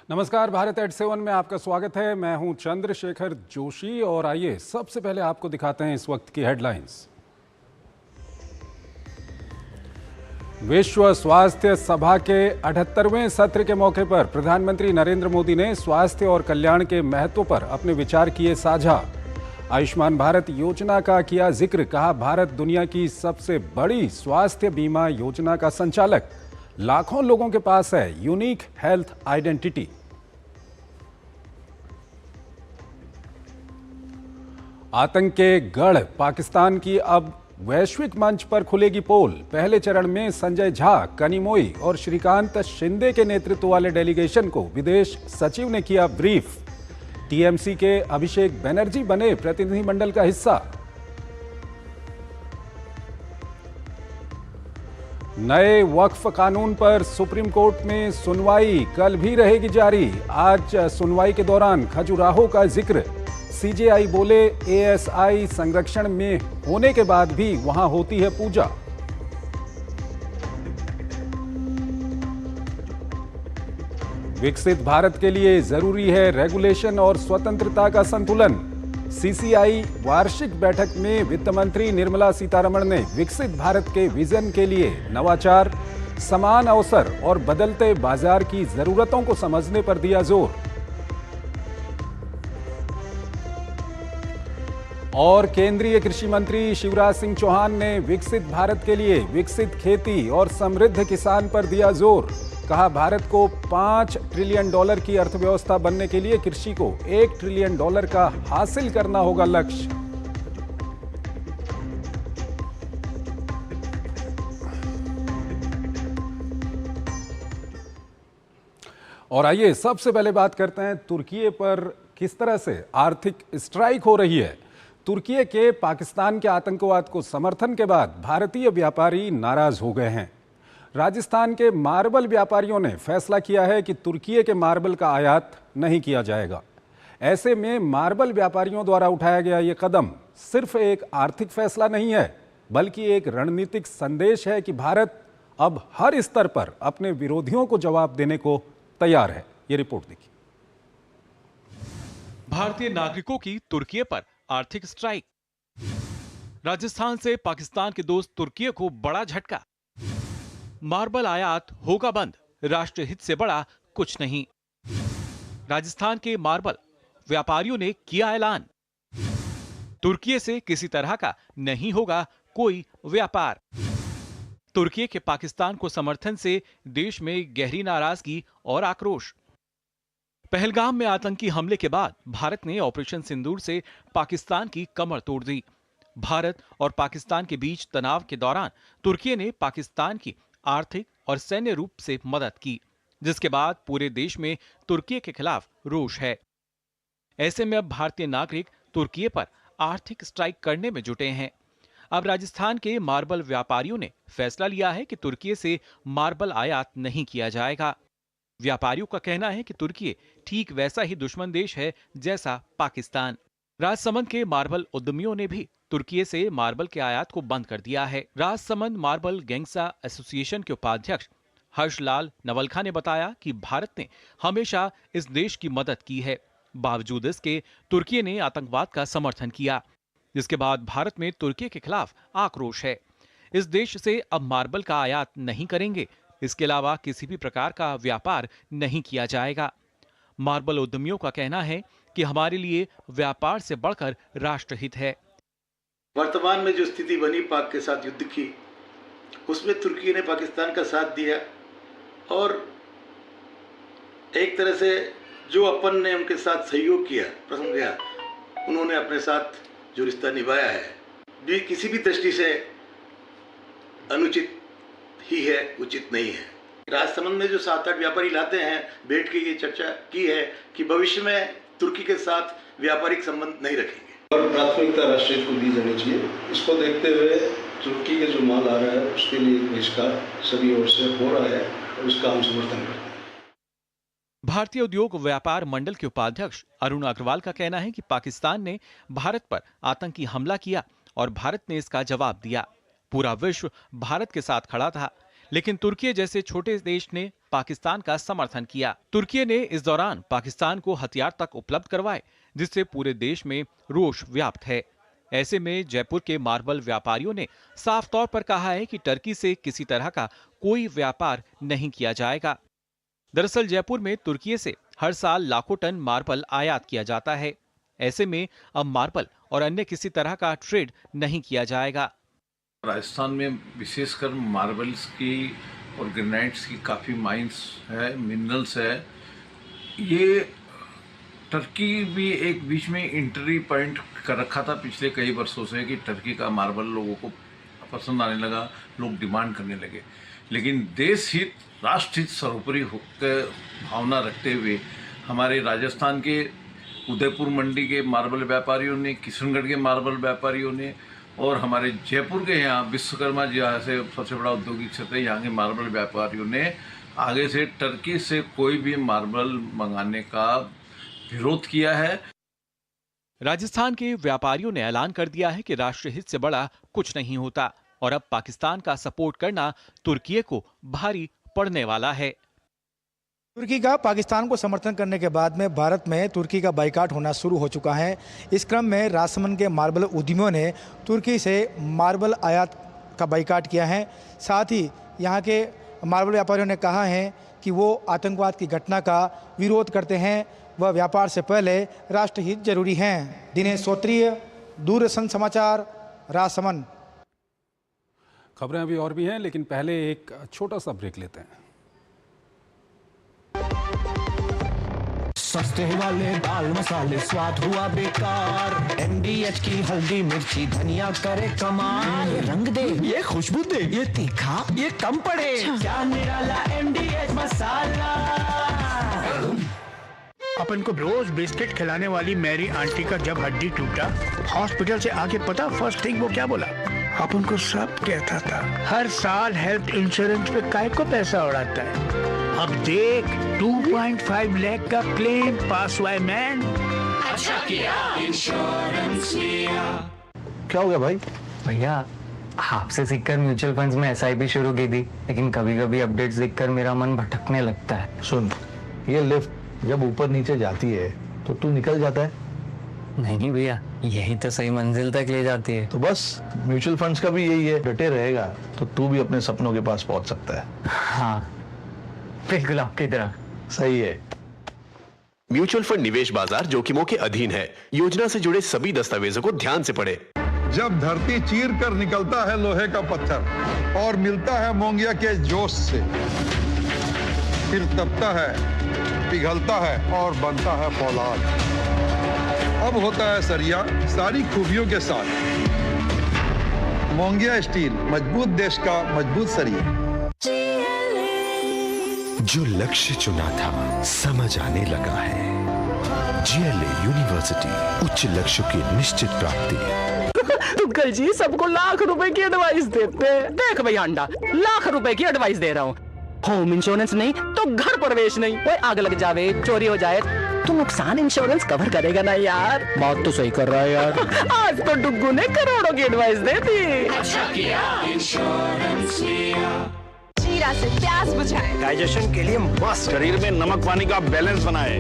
नमस्कार, भारत एट 7 में आपका स्वागत है। मैं हूं चंद्रशेखर जोशी और आइए सबसे पहले आपको दिखाते हैं इस वक्त की हेडलाइंस। विश्व स्वास्थ्य सभा के 78वें सत्र के मौके पर प्रधानमंत्री नरेंद्र मोदी ने स्वास्थ्य और कल्याण के महत्व पर अपने विचार किए साझा। आयुष्मान भारत योजना का किया जिक्र, कहा भारत दुनिया की सबसे बड़ी स्वास्थ्य बीमा योजना का संचालक, लाखों लोगों के पास है यूनिक हेल्थ आइडेंटिटी। आतंक के गढ़ पाकिस्तान की अब वैश्विक मंच पर खुलेगी पोल। पहले चरण में संजय झा, कनिमोई और श्रीकांत शिंदे के नेतृत्व वाले डेलीगेशन को विदेश सचिव ने किया ब्रीफ। टीएमसी के अभिषेक बनर्जी बने प्रतिनिधिमंडल का हिस्सा। नए वक्फ कानून पर सुप्रीम कोर्ट में सुनवाई कल भी रहेगी जारी। आज सुनवाई के दौरान खजुराहो का जिक्र। सीजेआई बोले एएसआई संरक्षण में होने के बाद भी वहां होती है पूजा। विकसित भारत के लिए जरूरी है रेगुलेशन और स्वतंत्रता का संतुलन। सीसीआई वार्षिक बैठक में वित्त मंत्री निर्मला सीतारमण ने विकसित भारत के विजन के लिए नवाचार, समान अवसर और बदलते बाजार की जरूरतों को समझने पर दिया जोर। और केंद्रीय कृषि मंत्री शिवराज सिंह चौहान ने विकसित भारत के लिए विकसित खेती और समृद्ध किसान पर दिया जोर। कहा भारत को $5 ट्रिलियन की अर्थव्यवस्था बनने के लिए कृषि को $1 ट्रिलियन का हासिल करना होगा लक्ष्य। और आइए सबसे पहले बात करते हैं तुर्की पर किस तरह से आर्थिक स्ट्राइक हो रही है। तुर्की के पाकिस्तान के आतंकवाद को समर्थन के बाद भारतीय व्यापारी नाराज हो गए हैं। राजस्थान के मार्बल व्यापारियों ने फैसला किया है कि तुर्की के मार्बल का आयात नहीं किया जाएगा। ऐसे में मार्बल व्यापारियों द्वारा उठाया गया ये कदम सिर्फ एक आर्थिक फैसला नहीं है, बल्कि एक रणनीतिक संदेश है कि भारत अब हर स्तर पर अपने विरोधियों को जवाब देने को तैयार है। ये रिपोर्ट देखिए। भारतीय नागरिकों की तुर्की पर आर्थिक स्ट्राइक। राजस्थान से पाकिस्तान के दोस्त तुर्की को बड़ा झटका। मार्बल आयात होगा बंद, राष्ट्रहित से बड़ा कुछ नहीं। राजस्थान के मार्बल व्यापारियों ने किया ऐलान, तुर्की से किसी तरह का नहीं होगा कोई व्यापार। तुर्की के पाकिस्तान को समर्थन से देश में गहरी नाराजगी और आक्रोश। पहलगाम में आतंकी हमले के बाद भारत ने ऑपरेशन सिंदूर से पाकिस्तान की कमर तोड़ दी। भारत और पाकिस्तान के बीच तनाव के दौरान तुर्की ने पाकिस्तान की आर्थिक और सैन्य रूप से मदद की, जिसके बाद पूरे देश में तुर्की के खिलाफ रोष है। ऐसे में अब भारतीय नागरिक तुर्की पर आर्थिक स्ट्राइक करने में जुटे हैं। अब राजस्थान के मार्बल व्यापारियों ने फैसला लिया है कि तुर्की से मार्बल आयात नहीं किया जाएगा। व्यापारियों का कहना है कि तुर्की ठीक वैसा ही दुश्मन देश है जैसा पाकिस्तान। राजसमंद के मार्बल उद्यमियों ने भी तुर्की से मार्बल के आयात को बंद कर दिया है। राजसमंद मार्बल गैंग्सा एसोसिएशन के उपाध्यक्ष हर्षलाल नवलखा ने बताया कि भारत ने हमेशा इस देश की मदद की है। बावजूद इसके तुर्की ने आतंकवाद का समर्थन किया, जिसके बाद भारत में तुर्की के खिलाफ आक्रोश है। इस देश से अब मार्बल का आयात नहीं करेंगे। इसके अलावा किसी भी प्रकार का व्यापार नहीं किया जाएगा। मार्बल उद्यमियों का कहना है कि हमारे लिए व्यापार से बढ़कर राष्ट्रहित है। वर्तमान में जो स्थिति बनी पाक के साथ युद्ध की, उसमें तुर्की ने पाकिस्तान का साथ दिया और एक तरह से जो अपन ने उनके साथ सहयोग किया, प्रथम गया, उन्होंने अपने साथ जो रिश्ता निभाया है भी किसी भी दृष्टि से अनुचित ही है, उचित नहीं है। राजसमंद में जो 7-8 व्यापारी लाते हैं, बैठ के ये चर्चा की है कि भविष्य में तुर्की के साथ व्यापारिक संबंध नहीं रखेंगे और प्राथमिकता राष्ट्र को दी जानी चाहिए। इसको देखते हुए तुर्की के जो माल आ रहा है उसके लिए बहिष्कार सभी ओर से हो रहा है और उसका हम समर्थन करते हैं। भारतीय उद्योग व्यापार मंडल के उपाध्यक्ष अरुण अग्रवाल का कहना है कि पाकिस्तान ने भारत पर आतंकी हमला किया और भारत ने इसका जवाब दिया। पूरा विश्व भारत के साथ खड़ा था, लेकिन तुर्की जैसे छोटे देश ने पाकिस्तान का समर्थन किया। तुर्की ने इस दौरान पाकिस्तान को हथियार तक उपलब्ध करवाए, जिससे पूरे देश में रोष व्याप्त है। ऐसे में जयपुर के मार्बल व्यापारियों ने साफ तौर पर कहा है कि टर्की से किसी तरह का कोई व्यापार नहीं किया जाएगा। दरअसल जयपुर में तुर्की से हर साल लाखों टन मार्बल आयात किया जाता है। ऐसे में अब मार्बल और अन्य किसी तरह का ट्रेड नहीं किया जाएगा। राजस्थान में विशेषकर मार्बल्स की और ग्रेनाइट्स की काफ़ी माइंस है, मिनरल्स है। ये टर्की भी एक बीच में एंट्री पॉइंट कर रखा था पिछले कई वर्षों से कि टर्की का मार्बल लोगों को पसंद आने लगा, लोग डिमांड करने लगे। लेकिन देश हित, राष्ट्र हित सर्वोपरि होकर भावना रखते हुए हमारे राजस्थान के उदयपुर मंडी के मार्बल व्यापारियों ने, किशनगढ़ के मार्बल व्यापारियों ने और हमारे जयपुर के यहाँ विश्वकर्मा जी से सबसे बड़ा औद्योगिक क्षेत्र है, यहाँ के मार्बल व्यापारियों ने आगे से टर्की से कोई भी मार्बल मंगाने का विरोध किया है। राजस्थान के व्यापारियों ने ऐलान कर दिया है कि राष्ट्रीय हित से बड़ा कुछ नहीं होता और अब पाकिस्तान का सपोर्ट करना तुर्की को भारी पड़ने वाला है। तुर्की का पाकिस्तान को समर्थन करने के बाद में भारत में तुर्की का बाइकाट होना शुरू हो चुका है। इस क्रम में राजसमंद के मार्बल उद्यमियों ने तुर्की से मार्बल आयात का बाइकाट किया है। साथ ही यहाँ के मार्बल व्यापारियों ने कहा है कि वो आतंकवाद की घटना का विरोध करते हैं, वह व्यापार से पहले राष्ट्रहित जरूरी हैं। दिनेश सोत्रिय, दूरदर्शन समाचार, राजसमंद। खबरें अभी और भी हैं, लेकिन पहले एक छोटा सा ब्रेक लेते हैं। सस्ते वाले दाल मसाले स्वाद हुआ बेकार, MDH की हल्दी मिर्ची धनिया करे कमाल, ये रंग दे, ये खुशबू दे, ये तीखा, ये कम पड़े, क्या निराला MDH मसाला। अपन को रोज बिस्किट खिलाने वाली मेरी आंटी का जब हड्डी टूटा, हॉस्पिटल से आके पता फर्स्ट थिंग वो क्या बोला? अपन को सब कहता था हर साल हेल्थ इंश्योरेंस पे काय को पैसा उड़ाता है। अब देख 2.5 लाख का क्लेम पास हुआ है मैन। अच्छा किया इंश्योरेंस लिया। क्या हो गया भाई? भैया आपसे सीखकर म्यूचुअल फंड्स में SIP शुरू की थी, लेकिन कभी कभी अपडेट्स देखकर मेरा मन भटकने लगता है। सुन, ये लिफ्ट जब ऊपर नीचे जाती है तो तू निकल जाता है। नहीं भैया, यही तो सही मंजिल तक ले जाती है। तो बस म्यूचुअल फंड्स का भी यही है, डटे रहेगा तो तू भी अपने सपनों के पास पहुंच सकता है। हाँ बिल्कुल आपकी तरह। सही है। म्यूचुअल फंड निवेश बाजार जोखिमों के अधीन है। योजना से जुड़े सभी दस्तावेजों को ध्यान से पढ़ें। जब धरती चीर कर निकलता है लोहे का पत्थर और मिलता है मोंगिया के जोश से, फिर तपता है, पिघलता है और बनता है फौलाद। अब होता है सरिया सारी खूबियों के साथ। मोंगिया स्टील, मजबूत देश का मजबूत सरिया। जो लक्ष्य चुना था समझ आने लगा है। GLA यूनिवर्सिटी, उच्च लक्ष्य की निश्चित प्राप्ति। तुम जी सबको लाख रुपए की एडवाइस देते हैं। देख भैया अंडा, लाख रुपए की एडवाइस दे रहा हूँ। होम इंश्योरेंस नहीं तो घर प्रवेश नहीं। कोई आग लग जावे, चोरी हो जाए तो नुकसान इंश्योरेंस कवर करेगा ना यार। बात तो सही कर रहा है यार। आज तो डुग्गू ने करोड़ों की एडवाइस दे दी। अच्छा किया इंश्योरेंस लिया। जीरा से प्यास बुझाएं, डाइजेशन के लिए मस्त, शरीर में नमक पानी का बैलेंस बनाए।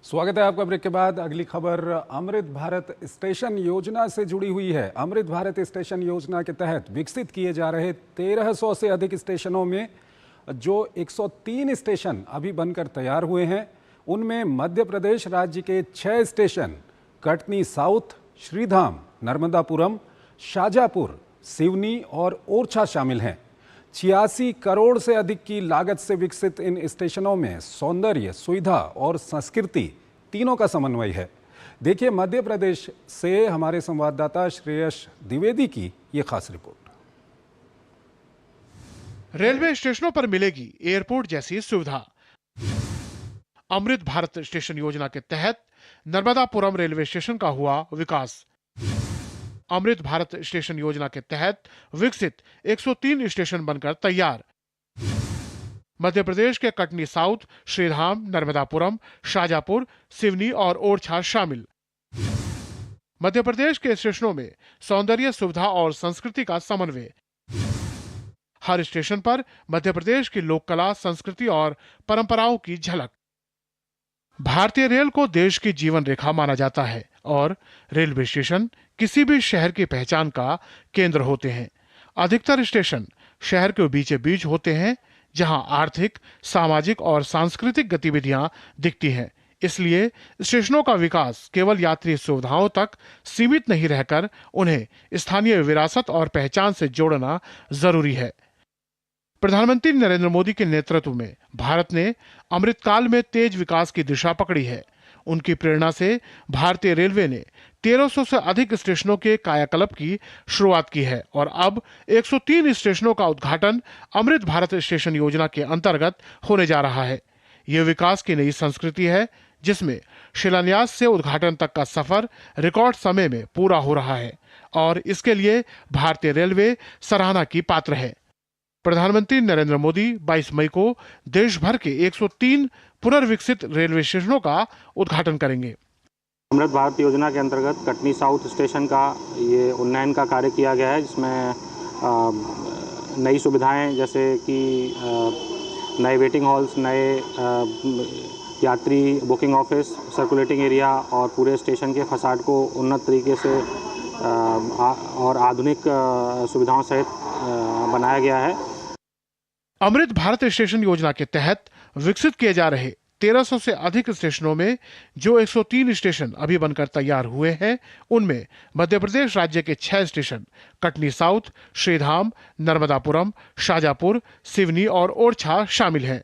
स्वागत है आपका ब्रेक के बाद। अगली खबर अमृत भारत स्टेशन योजना से जुड़ी हुई है। अमृत भारत स्टेशन योजना के तहत विकसित किए जा रहे 1300 से अधिक स्टेशनों में जो 103 स्टेशन अभी बनकर तैयार हुए हैं, उनमें मध्य प्रदेश राज्य के 6 स्टेशन कटनी साउथ, श्रीधाम, नर्मदापुरम, शाजापुर, सिवनी और ओरछा शामिल हैं। 86 करोड़ से अधिक की लागत से विकसित इन स्टेशनों में सौंदर्य, सुविधा और संस्कृति तीनों का समन्वय है। देखिए मध्य प्रदेश से हमारे संवाददाता श्रेयस द्विवेदी की ये खास रिपोर्ट। रेलवे स्टेशनों पर मिलेगी एयरपोर्ट जैसी सुविधा। अमृत भारत स्टेशन योजना के तहत नर्मदापुरम रेलवे स्टेशन का हुआ विकास। अमृत भारत स्टेशन योजना के तहत विकसित 103 स्टेशन बनकर तैयार। मध्य प्रदेश के कटनी साउथ, श्रीधाम, नर्मदापुरम, शाजापुर, सिवनी और ओरछा शामिल। मध्य प्रदेश के स्टेशनों में सौंदर्य, सुविधा और संस्कृति का समन्वय। हर स्टेशन पर मध्य प्रदेश की लोक कला, संस्कृति और परंपराओं की झलक। भारतीय रेल को देश की जीवन रेखा माना जाता है और रेलवे स्टेशन किसी भी शहर की पहचान का केंद्र होते हैं। अधिकतर स्टेशन शहर के बीचे बीच होते हैं, जहां आर्थिक, सामाजिक और सांस्कृतिक गतिविधियां दिखती हैं। इसलिए स्टेशनों का विकास केवल यात्री सुविधाओं तक सीमित नहीं रहकर उन्हें स्थानीय विरासत और पहचान से जोड़ना जरूरी है। प्रधानमंत्री नरेंद्र मोदी के नेतृत्व में भारत ने अमृतकाल में तेज विकास की दिशा पकड़ी है। उनकी प्रेरणा से भारतीय रेलवे ने 1300 से अधिक स्टेशनों के कायाकल्प की शुरुआत की है और अब 103 स्टेशनों का उद्घाटन अमृत भारत स्टेशन योजना के अंतर्गत होने जा रहा है। यह विकास की नई संस्कृति है, जिसमें शिलान्यास से उद्घाटन तक का सफर रिकॉर्ड समय में पूरा हो रहा है और इसके लिए भारतीय रेलवे सराहना की पात्र है। प्रधानमंत्री नरेंद्र मोदी 22 मई को देश भर के 103 पुनर्विकसित रेलवे स्टेशनों का उद्घाटन करेंगे। अमृत भारत योजना के अंतर्गत कटनी साउथ स्टेशन का ये उन्नयन का कार्य किया गया है, जिसमें नई सुविधाएं जैसे कि नए वेटिंग हॉल्स, नए यात्री बुकिंग ऑफिस, सर्कुलेटिंग एरिया और पूरे स्टेशन के फसाड को उन्नत तरीके से और आधुनिक सुविधाओं सहित बनाया गया है। अमृत भारत स्टेशन योजना के तहत विकसित किए जा रहे 1300 से अधिक स्टेशनों में जो 103 स्टेशन अभी बनकर तैयार हुए हैं, उनमें मध्य प्रदेश राज्य के 6 स्टेशन कटनी साउथ, श्रीधाम, नर्मदापुरम, शाजापुर, सिवनी और ओरछा शामिल हैं।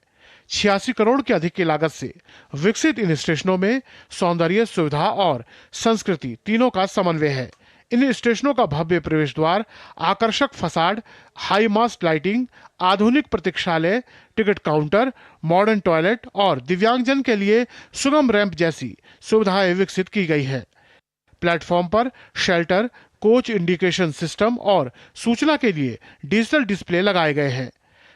86 करोड़ के अधिक की लागत से विकसित इन स्टेशनों में सौंदर्य, सुविधा और संस्कृति तीनों का समन्वय है। इन स्टेशनों का भव्य प्रवेश द्वार, आकर्षक फसाड, हाई मास्ट लाइटिंग, आधुनिक प्रतीक्षालय, टिकट काउंटर, मॉडर्न टॉयलेट और दिव्यांगजन के लिए सुगम रैंप जैसी सुविधाएं विकसित की गई है। प्लेटफॉर्म पर शेल्टर, कोच इंडिकेशन सिस्टम और सूचना के लिए डिजिटल डिस्प्ले लगाए गए हैं।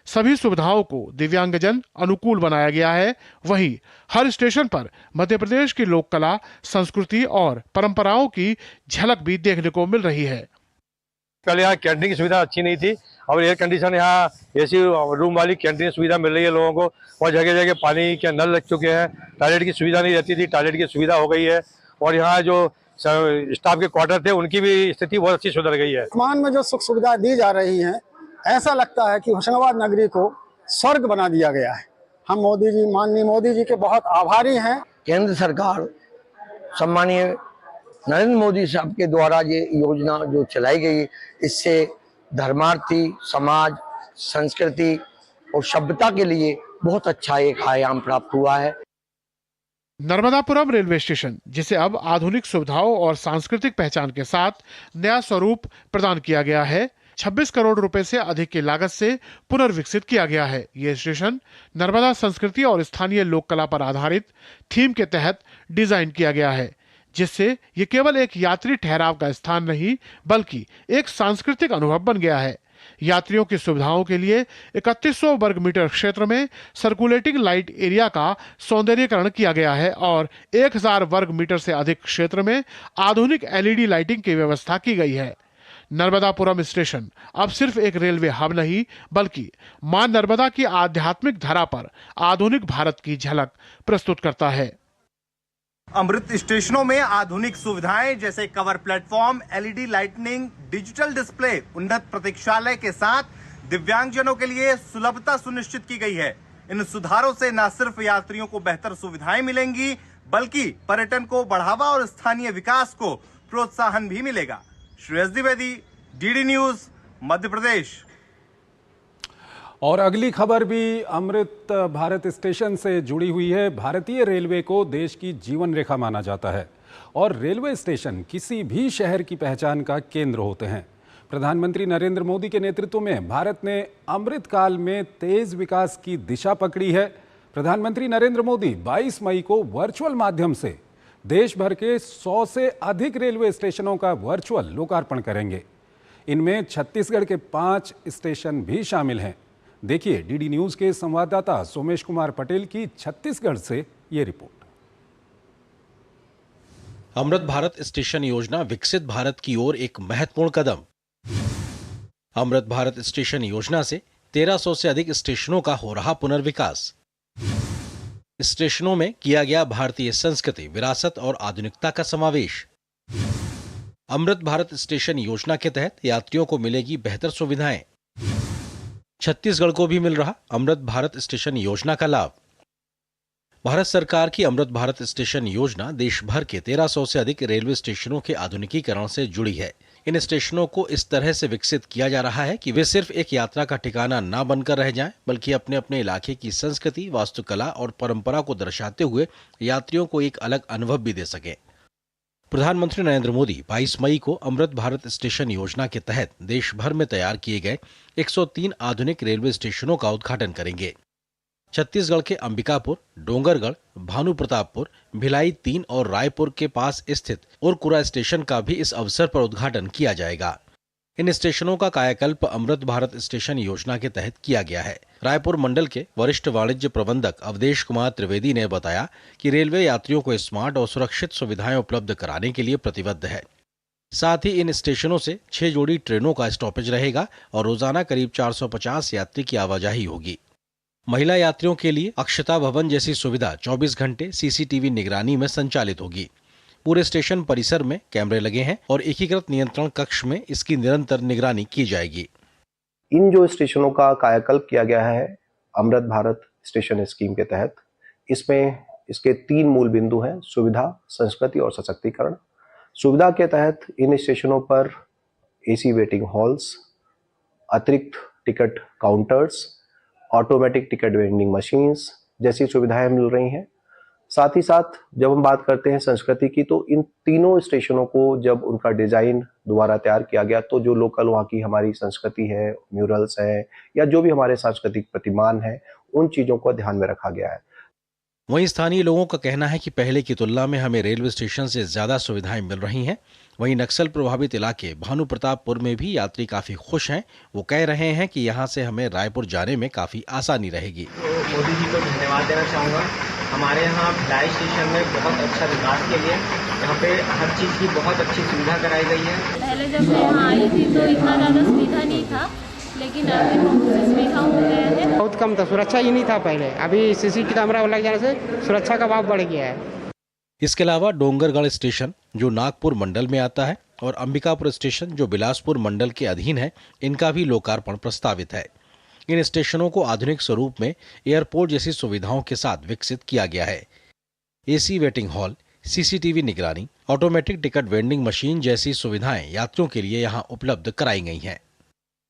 सभी सुविधाओं को दिव्यांगजन अनुकूल बनाया गया है। वहीं हर स्टेशन पर मध्य प्रदेश की लोक कला, संस्कृति और परंपराओं की झलक भी देखने को मिल रही है। पहले यहाँ कैंटीन की सुविधा अच्छी नहीं थी, अब एयर कंडीशन यहाँ एसी रूम वाली कैंटीन सुविधा मिल रही है लोगों को, और जगह जगह पानी के नल लग चुके हैं। टॉयलेट की सुविधा नहीं रहती थी, टॉयलेट की सुविधा हो गई है, और यहाँ जो स्टाफ के क्वार्टर थे उनकी भी स्थिति बहुत अच्छी सुधर गई है। वर्तमान में जो सुख सुविधा दी जा रही है, ऐसा लगता है कि होशंगाबाद नगरी को स्वर्ग बना दिया गया है। हम मोदी जी, माननीय मोदी जी के बहुत आभारी हैं। केंद्र सरकार सम्मानीय नरेंद्र मोदी साहब के द्वारा ये योजना जो चलाई गई, इससे धर्मार्थी समाज, संस्कृति और सभ्यता के लिए बहुत अच्छा एक आयाम प्राप्त हुआ है। नर्मदापुरम रेलवे स्टेशन, जिसे अब आधुनिक सुविधाओं और सांस्कृतिक पहचान के साथ नया स्वरूप प्रदान किया गया है, 26 करोड़ रुपए से अधिक की लागत से पुनर्विकसित किया गया है। यह स्टेशन नर्मदा संस्कृति और स्थानीय लोक कला पर आधारित थीम के तहत डिजाइन किया गया है, जिससे ये केवल एक यात्री ठहराव का स्थान नहीं बल्कि एक सांस्कृतिक अनुभव बन गया है। यात्रियों की सुविधाओं के लिए 3100 वर्ग मीटर क्षेत्र में सर्कुलेटिंग लाइट एरिया का सौंदर्यीकरण किया गया है और 1000 वर्ग मीटर से अधिक क्षेत्र में आधुनिक LED लाइटिंग की व्यवस्था की गई है। नर्मदापुरम स्टेशन अब सिर्फ एक रेलवे हब नहीं बल्कि मां नर्मदा की आध्यात्मिक धरा पर आधुनिक भारत की झलक प्रस्तुत करता है। अमृत स्टेशनों में आधुनिक सुविधाएं जैसे cover platform, LED lightning, digital display, उन्नत प्रतीक्षालय के साथ दिव्यांगजनों के लिए सुलभता सुनिश्चित की गई है। इन सुधारों से न सिर्फ यात्रियों को बेहतर सुविधाएं मिलेंगी बल्कि पर्यटन को बढ़ावा और स्थानीय विकास को प्रोत्साहन भी मिलेगा। Shreyas Dwivedi, DD news, Madhya Pradesh. और अगली खबर भी अमृत भारत स्टेशन से जुड़ी हुई है। भारतीय रेलवे को देश की जीवन रेखा माना जाता है और रेलवे स्टेशन किसी भी शहर की पहचान का केंद्र होते हैं। प्रधानमंत्री नरेंद्र मोदी के नेतृत्व में भारत ने अमृत काल में तेज विकास की दिशा पकड़ी है। प्रधानमंत्री नरेंद्र मोदी 22 मई को वर्चुअल माध्यम से देश भर के 100 से अधिक रेलवे स्टेशनों का वर्चुअल लोकार्पण करेंगे। इनमें छत्तीसगढ़ के 5 स्टेशन भी शामिल हैं। देखिए DD न्यूज के संवाददाता सोमेश कुमार पटेल की छत्तीसगढ़ से ये रिपोर्ट। अमृत भारत स्टेशन योजना विकसित भारत की ओर एक महत्वपूर्ण कदम। अमृत भारत स्टेशन योजना से 1300 से अधिक स्टेशनों का हो रहा पुनर्विकास। स्टेशनों में किया गया भारतीय संस्कृति, विरासत और आधुनिकता का समावेश। अमृत भारत स्टेशन योजना के तहत यात्रियों को मिलेगी बेहतर सुविधाएं। छत्तीसगढ़ को भी मिल रहा अमृत भारत स्टेशन योजना का लाभ। भारत सरकार की अमृत भारत स्टेशन योजना देश भर के 1300 से अधिक रेलवे स्टेशनों के आधुनिकीकरण से जुड़ी है। इन स्टेशनों को इस तरह से विकसित किया जा रहा है कि वे सिर्फ एक यात्रा का ठिकाना न बनकर रह जाएं, बल्कि अपने अपने इलाके की संस्कृति, वास्तुकला और परंपरा को दर्शाते हुए यात्रियों को एक अलग अनुभव भी दे सकें। प्रधानमंत्री नरेंद्र मोदी 22 मई को अमृत भारत स्टेशन योजना के तहत देश भर में तैयार किए गए 103 आधुनिक रेलवे स्टेशनों का उद्घाटन करेंगे। छत्तीसगढ़ के अंबिकापुर, डोंगरगढ़, भानुप्रतापपुर, भिलाई 3 और रायपुर के पास स्थित उरकुरा स्टेशन का भी इस अवसर पर उद्घाटन किया जाएगा। इन स्टेशनों का कायाकल्प अमृत भारत स्टेशन योजना के तहत किया गया है। रायपुर मंडल के वरिष्ठ वाणिज्य प्रबंधक अवधेश कुमार त्रिवेदी ने बताया कि रेलवे यात्रियों को स्मार्ट और सुरक्षित सुविधाएं उपलब्ध कराने के लिए प्रतिबद्ध है। साथ ही इन स्टेशनों से 6 जोड़ी ट्रेनों का स्टॉपेज रहेगा और रोजाना करीब 450 यात्री की आवाजाही होगी। महिला यात्रियों के लिए अक्षता भवन जैसी सुविधा 24 घंटे सीसीटीवी निगरानी में संचालित होगी। पूरे स्टेशन परिसर में कैमरे लगे हैं और एकीकृत नियंत्रण कक्ष में इसकी निरंतर निगरानी की जाएगी। इन जो स्टेशनों का कायाकल्प किया गया है अमृत भारत स्टेशन स्कीम के तहत, इसमें इसके 3 मूल बिंदु हैं: सुविधा, संस्कृति और सशक्तिकरण। सुविधा के तहत इन स्टेशनों पर एसी वेटिंग हॉल्स, अतिरिक्त ticket counters, automatic ticket vending machines जैसी सुविधाएं मिल रही हैं। साथ ही साथ जब हम बात करते हैं संस्कृति की, तो इन तीनों स्टेशनों को जब उनका डिजाइन दोबारा तैयार किया गया, तो जो लोकल वहाँ की हमारी संस्कृति है, म्यूरल्स है या जो भी हमारे सांस्कृतिक प्रतिमान है, उन चीजों को ध्यान में रखा गया है। वहीं स्थानीय लोगों का कहना है कि पहले की तुलना में हमें रेलवे स्टेशन से ज्यादा सुविधाएं मिल रही हैं। वहीं नक्सल प्रभावित इलाके भानुप्रतापपुर में भी यात्री काफी खुश हैं। वो कह रहे हैं कि यहाँ से हमें रायपुर जाने में काफी आसानी रहेगी। मोदी जी को धन्यवाद देना चाहूँगा। हमारे यहाँ भिलाई स्टेशन में बहुत अच्छा विकास के लिए यहाँ पे हर चीज़ की बहुत अच्छी सुविधा कराई गई है। पहले जब मैं यहाँ आई थी तो इतना ज़्यादा सुविधा नहीं था, लेकिन अभी बहुत सुविधा हो गया है। बहुत कम था, सुरक्षा ही नहीं था पहले। अभी सीसीटीवी कैमरा लग जाने से सुरक्षा का भाव बढ़ गया है। इसके अलावा डोंगरगढ़ स्टेशन जो नागपुर मंडल में आता है और अंबिकापुर स्टेशन जो बिलासपुर मंडल के अधीन है, इनका भी लोकार्पण प्रस्तावित है। इन स्टेशनों को आधुनिक स्वरूप में एयरपोर्ट जैसी सुविधाओं के साथ विकसित किया गया है। एसी वेटिंग हॉल, सीसीटीवी निगरानी, ऑटोमेटिक टिकट वेंडिंग मशीन जैसी सुविधाएं यात्रियों के लिए यहाँ उपलब्ध कराई गई हैं।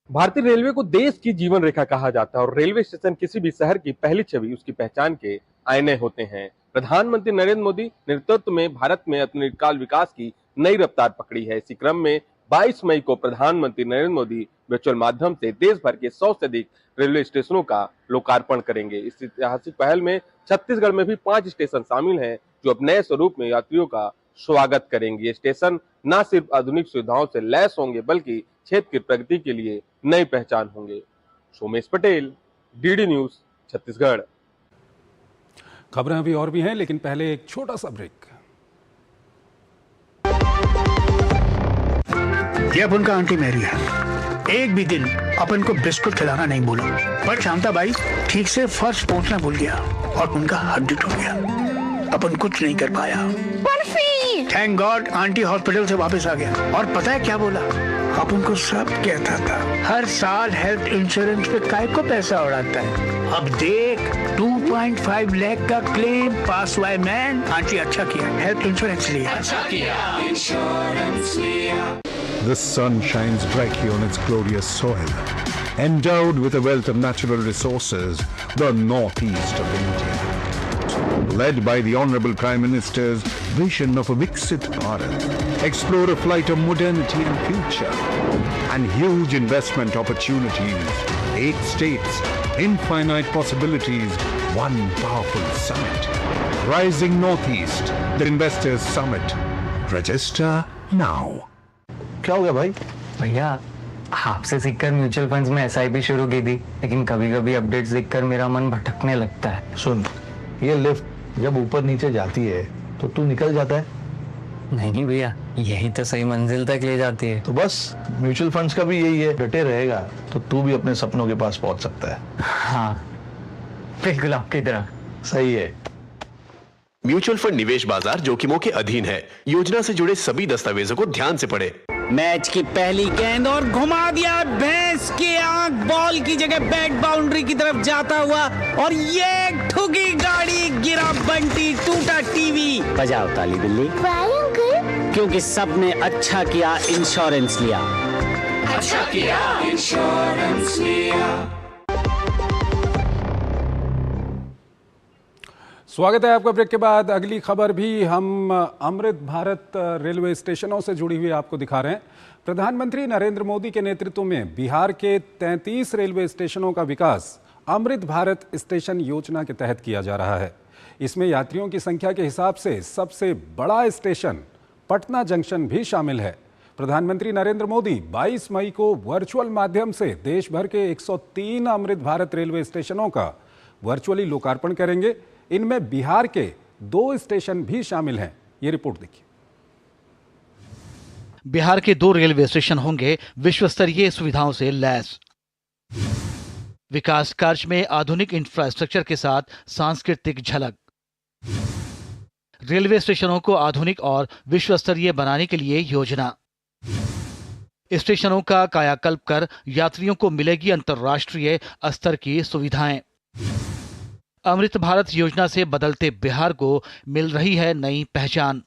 भारतीय रेलवे को देश की जीवन रेखा कहा जाता है और रेलवे स्टेशन किसी भी शहर की पहली छवि, उसकी पहचान के आईने होते हैं। प्रधानमंत्री नरेंद्र मोदी नेतृत्व में भारत में अतिकाल विकास की नई रफ्तार पकड़ी है। इसी क्रम में 22 मई को प्रधानमंत्री नरेंद्र मोदी वर्चुअल माध्यम से देश भर के 100 से अधिक रेलवे स्टेशनों का लोकार्पण करेंगे। इस ऐतिहासिक पहल में छत्तीसगढ़ में भी 5 स्टेशन शामिल हैं जो अब नए स्वरूप में यात्रियों का स्वागत करेंगे। ये स्टेशन न सिर्फ आधुनिक सुविधाओं से लैस होंगे, बल्कि क्षेत्र की प्रगति के लिए नई पहचान होंगे। Somesh Patel, DD news, Chhattisgarh. खबरें अभी और भी हैं, लेकिन पहले एक छोटा सा ब्रेक। ये अपन का आंटी मैरी है। एक भी दिन अपन को बिस्कुट खिलाना नहीं भूला, पर शांता बाई ठीक से फर्श पोंछना भूल गया और उनका हड्डी टूट गया। अपन कुछ नहीं कर पाया। थैंक गॉड आंटी हॉस्पिटल से वापस आ गया और पता है क्या बोला? अपन को सब कहता था हर साल हेल्थ इंश्योरेंस पे काय को पैसा उड़ाता है। अब देख 2.5 लाख का क्लेम पास हुआ है। मैन आंटी अच्छा किया, हेल्थ इंश्योरेंस लिया। अच्छा किया, इंश्योरेंस लिया। The sun shines brightly on its glorious soil. Endowed with a wealth of natural resources, the northeast of India. Led by the Honorable Prime Minister's vision of a Viksit Bharat, explore a flight of modernity and future, and huge investment opportunities. 8 states, infinite possibilities, one powerful summit. Rising Northeast, the Investors Summit. Register now. क्या हो गया भाई? भैया आपसे सीखकर mutual funds में SIP शुरू की थी, लेकिन कभी कभी अपडेट्स देखकर मेरा मन भटकने लगता है। सुन, ये लिफ्ट जब ऊपर नीचे जाती है तो तू निकल जाता है, नहीं भैया, यही तो सही मंजिल तक ले जाती है। तो बस म्यूचुअल फंड्स का भी यही है, डटे रहेगा तो तू भी अपने सपनों के पास पहुंच सकता है। हाँ, बिल्कुल आपकी तरह। सही है। म्यूचुअल फंड निवेश बाजार जोखिमों के अधीन है। योजना से जुड़े सभी दस्तावेजों को ध्यान से पढ़ें। मैच की पहली गेंद और घुमा दिया भैंस की आंख, बॉल की जगह बैक बाउंड्री की तरफ जाता हुआ, और ये ठुकी गाड़ी, गिरा बंटी, टूटा टीवी। बजाओ ताली बिल्ली, क्योंकि सबने अच्छा किया इंश्योरेंस लिया। अच्छा किया इंश्योरेंस लिया। स्वागत है आपका ब्रेक के बाद। अगली खबर भी हम अमृत भारत रेलवे स्टेशनों से जुड़ी हुई आपको दिखा रहे हैं। प्रधानमंत्री नरेंद्र मोदी के नेतृत्व में बिहार के 33 रेलवे स्टेशनों का विकास अमृत भारत स्टेशन योजना के तहत किया जा रहा है। इसमें यात्रियों की संख्या के हिसाब से सबसे बड़ा स्टेशन पटना जंक्शन भी शामिल है। प्रधानमंत्री नरेंद्र मोदी 22 मई को वर्चुअल माध्यम से देश भर के 103 अमृत भारत रेलवे स्टेशनों का वर्चुअली लोकार्पण करेंगे। इनमें बिहार के 2 स्टेशन भी शामिल हैं। ये रिपोर्ट देखिए। बिहार के 2 रेलवे स्टेशन होंगे विश्व स्तरीय सुविधाओं से लैस। विकास कार्य में आधुनिक इंफ्रास्ट्रक्चर के साथ सांस्कृतिक झलक। रेलवे स्टेशनों को आधुनिक और विश्व स्तरीय बनाने के लिए योजना। स्टेशनों का कायाकल्प कर यात्रियों को मिलेगी अंतर्राष्ट्रीय स्तर की सुविधाएं। अमृत भारत योजना से बदलते बिहार को मिल रही है नई पहचान।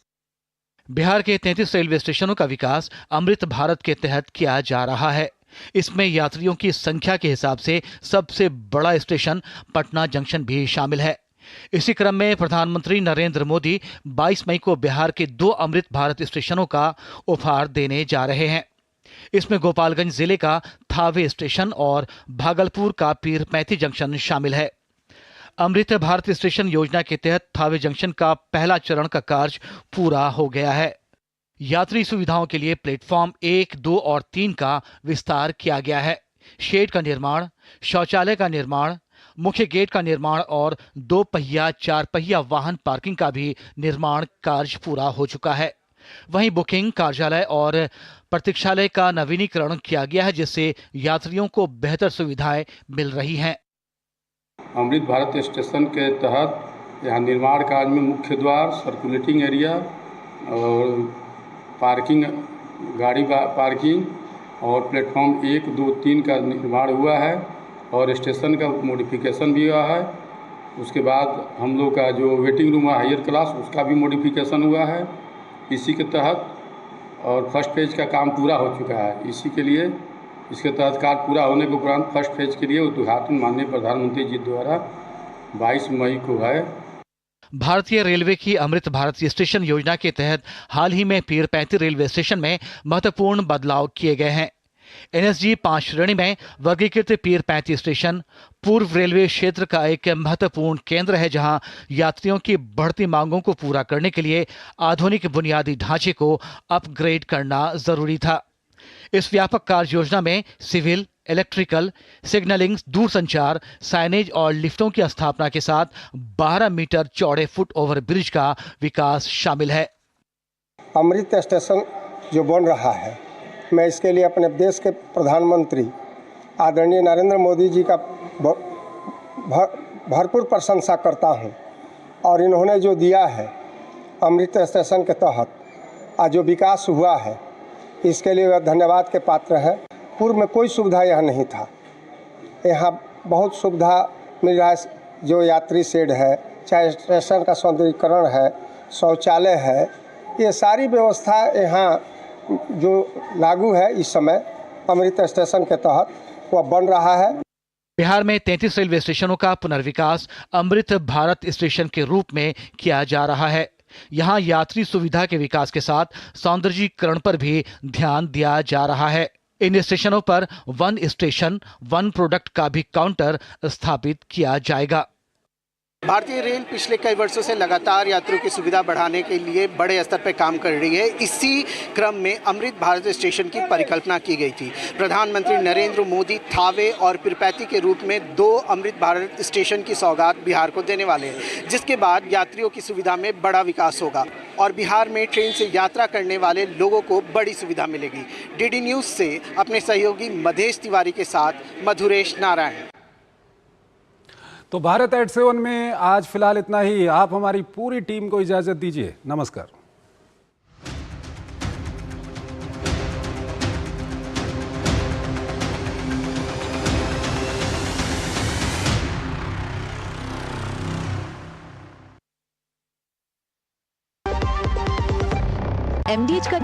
बिहार के 33 रेलवे स्टेशनों का विकास अमृत भारत के तहत किया जा रहा है। इसमें यात्रियों की संख्या के हिसाब से सबसे बड़ा स्टेशन पटना जंक्शन भी शामिल है। इसी क्रम में प्रधानमंत्री नरेंद्र मोदी 22 मई को बिहार के 2 अमृत भारत स्टेशनों का उपहार देने जा रहे हैं। इसमें गोपालगंज जिले का थावे स्टेशन और भागलपुर का पीरपैंती जंक्शन शामिल है। अमृत भारत स्टेशन योजना के तहत थावे जंक्शन का पहला चरण का कार्य पूरा हो गया है। यात्री सुविधाओं के लिए प्लेटफॉर्म 1, 2 और 3 का विस्तार किया गया है। शेड का निर्माण, शौचालय का निर्माण, मुख्य गेट का निर्माण और 2 पहिया 4 पहिया वाहन पार्किंग का भी निर्माण कार्य पूरा हो चुका है। वहीं बुकिंग, कार्यालय और प्रतीक्षालय का नवीनीकरण किया गया है, जिससे यात्रियों को बेहतर सुविधाएं मिल रही हैं। अमृत भारत स्टेशन के तहत यहाँ निर्माण कार्य में मुख्य द्वार, सर्कुलेटिंग एरिया और पार्किंग, गाड़ी पार्किंग और प्लेटफॉर्म 1, 2, 3 का निर्माण हुआ है और स्टेशन का मॉडिफिकेशन भी हुआ है। उसके बाद हम लोग का जो वेटिंग रूम है हायर क्लास, उसका भी मॉडिफिकेशन हुआ है इसी के तहत, और फर्स्ट फेज का काम पूरा हो चुका है। इसी के लिए इसके तहत कार्य पूरा होने के उपरांत फर्स्ट फेज के लिए उद्घाटन माननीय प्रधानमंत्री जी द्वारा 22 मई को है। भारतीय रेलवे की अमृत भारत स्टेशन योजना के तहत हाल ही में पीरपैंती रेलवे स्टेशन में महत्वपूर्ण बदलाव किए गए हैं। NSG 5 श्रेणी में वर्गीकृत पीरपैंती स्टेशन पूर्व रेलवे क्षेत्र का एक महत्वपूर्ण केंद्र है, जहां यात्रियों की बढ़ती मांगों को पूरा करने के लिए आधुनिक बुनियादी ढांचे को अपग्रेड करना जरूरी था। इस व्यापक कार्य योजना में सिविल, इलेक्ट्रिकल, सिग्नलिंग, दूरसंचार, साइनेज और लिफ्टों की स्थापना के साथ 12 मीटर चौड़े फुट ओवर ब्रिज का विकास शामिल है। अमृत स्टेशन जो बन रहा है, मैं इसके लिए अपने देश के प्रधानमंत्री आदरणीय नरेंद्र मोदी जी का भरपूर प्रशंसा करता हूं। और इन्होंने जो दिया है अमृत स्टेशन के तहत आज जो विकास हुआ है, इसके लिए वह धन्यवाद के पात्र है। पूर्व में कोई सुविधा यहाँ नहीं था, यहाँ बहुत सुविधा मिल रहा है। जो यात्री शेड है, चाहे स्टेशन का सौंदर्यीकरण है, शौचालय है, ये सारी व्यवस्था यहाँ जो लागू है इस समय अमृत स्टेशन के तहत वह बन रहा है। बिहार में 33 रेलवे स्टेशनों का पुनर्विकास अमृत भारत स्टेशन के रूप में किया जा रहा है। यहाँ यात्री सुविधा के विकास के साथ सौंदर्यीकरण पर भी ध्यान दिया जा रहा है। इन स्टेशनों पर 1 स्टेशन 1 प्रोडक्ट का भी काउंटर स्थापित किया जाएगा। भारतीय रेल पिछले कई वर्षों से लगातार यात्रियों की सुविधा बढ़ाने के लिए बड़े स्तर पर काम कर रही है। इसी क्रम में अमृत भारत स्टेशन की परिकल्पना की गई थी। प्रधानमंत्री नरेंद्र मोदी थावे और पिरपैती के रूप में 2 अमृत भारत स्टेशन की सौगात बिहार को देने वाले हैं, जिसके बाद यात्रियों की सुविधा में बड़ा विकास होगा और बिहार में ट्रेन से यात्रा करने वाले लोगों को बड़ी सुविधा मिलेगी। डीडी न्यूज़ से अपने सहयोगी मधेश तिवारी के साथ मधुरेश नारायण। तो भारत एट 7 में आज फिलहाल इतना ही। आप हमारी पूरी टीम को इजाजत दीजिए। नमस्कार। MDH का